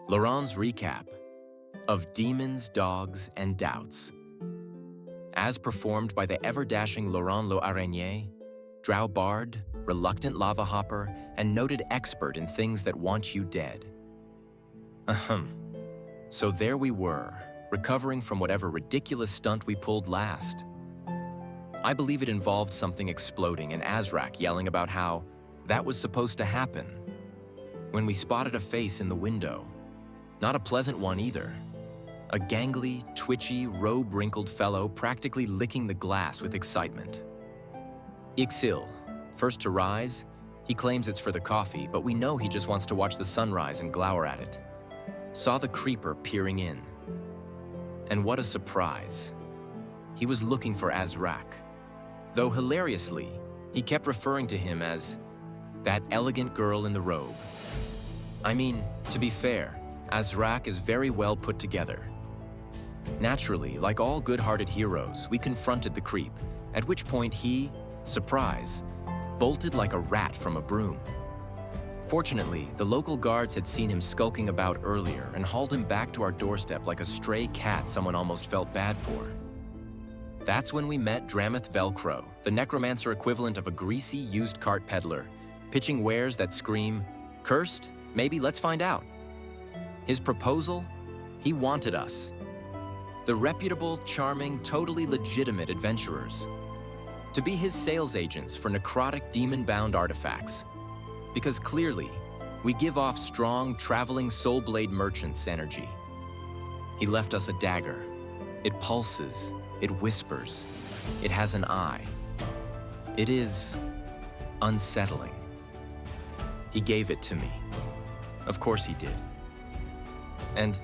Laurent's recap of Demons, Dogs, and Doubts. As performed by the ever-dashing Laurent Le-Araignée, Drow Bard, reluctant lava hopper, and noted expert in things that want you dead. Ahem. So there we were, recovering from whatever ridiculous stunt we pulled last. I believe it involved something exploding and Azraq yelling about how that was supposed to happen. When we spotted a face in the window, not a pleasant one either. A gangly, twitchy, robe-wrinkled fellow practically licking the glass with excitement. Ixxill, first to rise, he claims it's for the coffee, but we know he just wants to watch the sunrise and glower at it. Saw the creeper peering in. And what a surprise. He was looking for Azraq. Though hilariously, he kept referring to him as that elegant girl in the robe. I mean, to be fair, Azraq is very well put together. Naturally, like all good-hearted heroes, we confronted the creep, at which point he, surprise, bolted like a rat from a broom. Fortunately, the local guards had seen him skulking about earlier and hauled him back to our doorstep like a stray cat someone almost felt bad for. That's when we met Drameth Velcro, the necromancer equivalent of a greasy used cart peddler, pitching wares that scream, "Cursed? Maybe let's find out." His proposal? He wanted us. The reputable, charming, totally legitimate adventurers. To be his sales agents for necrotic, demon-bound artifacts. Because clearly, we give off strong, traveling soul blade merchants energy. He left us a dagger. It pulses, it whispers, it has an eye. It is unsettling. He gave it to me. Of course he did. And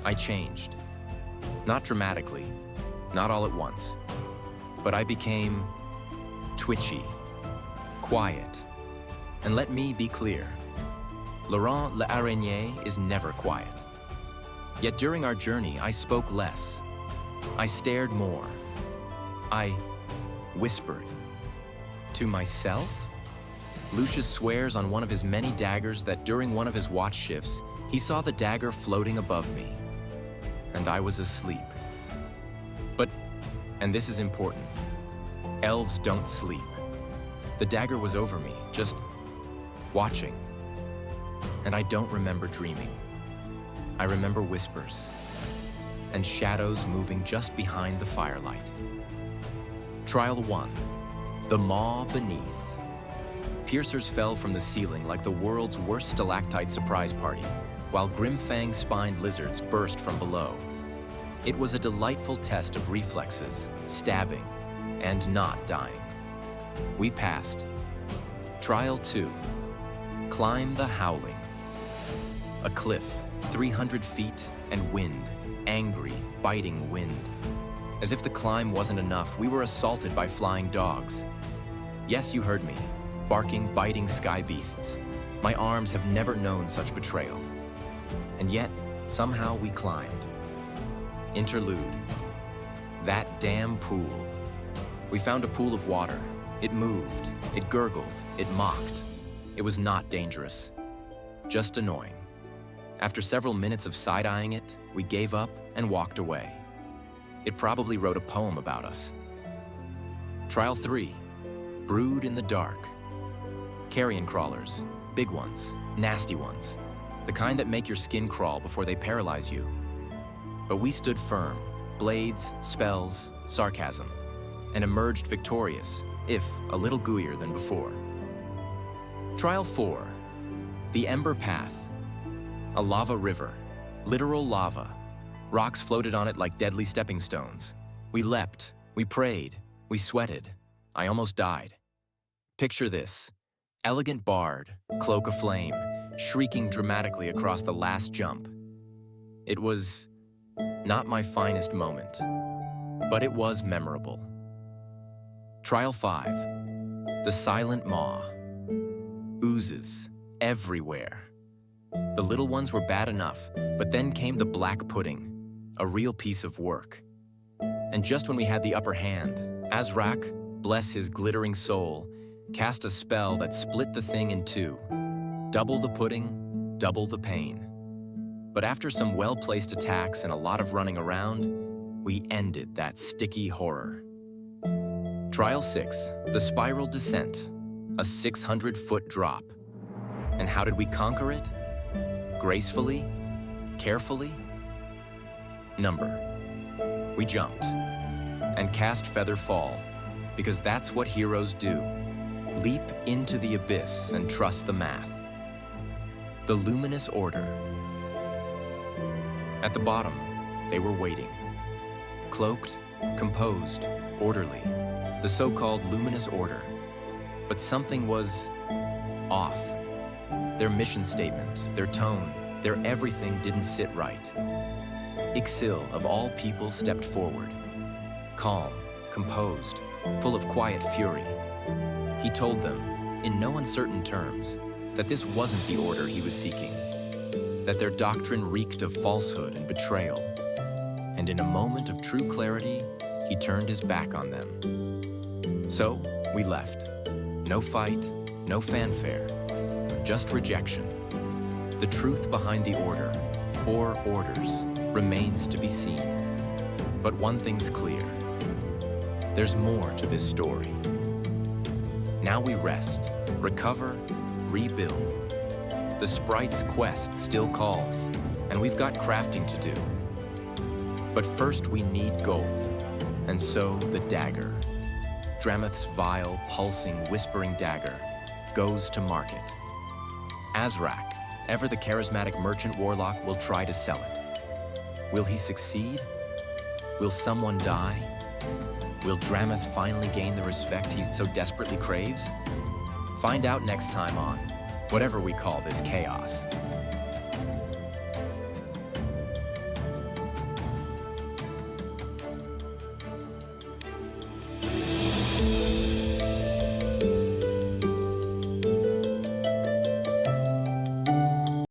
I changed. Not dramatically, not all at once, but I became twitchy, quiet. And let me be clear, Laurent Le-Araignée is never quiet. Yet during our journey, I spoke less. I stared more. I whispered. To myself? Lucius swears on one of his many daggers that during one of his watch shifts, he saw the dagger floating above me, and I was asleep. But, and this is important, elves don't sleep. The dagger was over me, just watching. And I don't remember dreaming. I remember whispers and shadows moving just behind the firelight. Trial 1, the maw beneath. Piercers fell from the ceiling like the world's worst stalactite surprise party, while grim-fang-spined lizards burst from below. It was a delightful test of reflexes, stabbing, and not dying. We passed. Trial 2, climb the howling. A cliff, 300 feet, and wind, angry, biting wind. As if the climb wasn't enough, we were assaulted by flying dogs. Yes, you heard me. Barking, biting sky beasts. My arms have never known such betrayal. And yet, somehow we climbed. Interlude. That damn pool. We found a pool of water. It moved, it gurgled, it mocked. It was not dangerous, just annoying. After several minutes of side-eyeing it, we gave up and walked away. It probably wrote a poem about us. Trial 3, brood in the dark. Carrion crawlers, big ones, nasty ones, the kind that make your skin crawl before they paralyze you. But we stood firm, blades, spells, sarcasm, and emerged victorious, if a little gooier than before. Trial 4, the Ember Path. A lava river, literal lava. Rocks floated on it like deadly stepping stones. We leapt, we prayed, we sweated. I almost died. Picture this. Elegant bard, cloak aflame, shrieking dramatically across the last jump. It was not my finest moment, but it was memorable. Trial 5, the silent maw. Oozes everywhere. The little ones were bad enough, but then came the black pudding, a real piece of work. And just when we had the upper hand, Azraq, bless his glittering soul, cast a spell that split the thing in two. Double the pudding, double the pain. But after some well-placed attacks and a lot of running around, we ended that sticky horror. Trial 6, the spiral descent, a 600-foot drop. And how did we conquer it? Gracefully? Carefully? Number. We jumped and cast Feather Fall, because that's what heroes do. Leap into the abyss and trust the math. The Luminous Order. At the bottom, they were waiting. Cloaked, composed, orderly. The so-called Luminous Order. But something was off. Their mission statement, their tone, their everything didn't sit right. Ixxill, of all people, stepped forward. Calm, composed, full of quiet fury. He told them, in no uncertain terms, that this wasn't the order he was seeking, that their doctrine reeked of falsehood and betrayal. And in a moment of true clarity, he turned his back on them. So, we left. No fight, no fanfare, just rejection. The truth behind the order, or orders, remains to be seen. But one thing's clear. There's more to this story. Now we rest, recover, rebuild. The sprite's quest still calls, and we've got crafting to do. But first we need gold, and so the dagger. Drameth's vile, pulsing, whispering dagger goes to market. Azraq, ever the charismatic merchant warlock, will try to sell it. Will he succeed? Will someone die? Will Drameth finally gain the respect he so desperately craves? Find out next time on whatever we call this chaos.